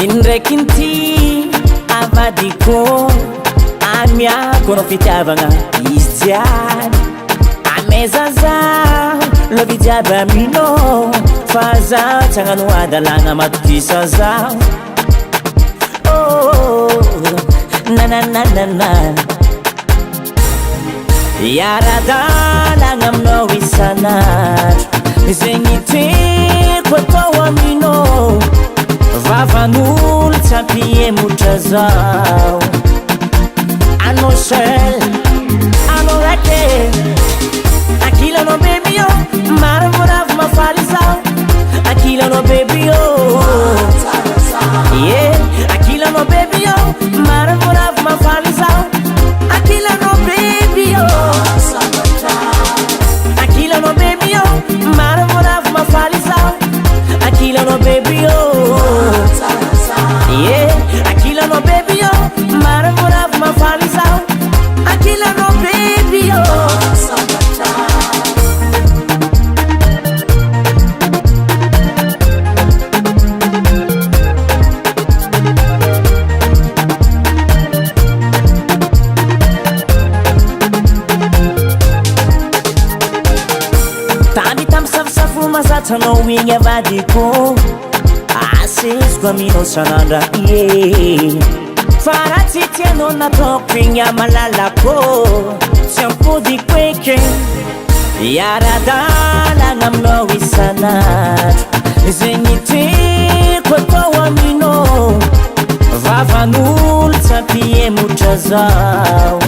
Indraikinty avadiko amiako no fitiavagna izy jiaby amezaza lovy jiaby aminao fa zaho tsy hagnano adalagna matokisa zaho nanananana yaradalagna aminao isanandro zegny tiako atao aminao vavan'olo tsy ampihemotra zao anao seul anao raiky ankilanao baby ô maro moravo mafaly zao ankilanao baby ô ankilanao baby ô maro moravo mafaly zao ankilanao baby ô ankilanao baby ô maro moravo mafaly zao ankilanao baby ô akila no baby yo mara moravo mafaly zao akila no baby yo tany tamy safosafo mazatranao igny avadiko aseziko aminao sanandra fa raha tsy tianao nataoko igny amalalako tsy ampodiko eky yaradalagna aminao isanandro zegny tiako atao aminao vavan'olo tsy ampihemotra zao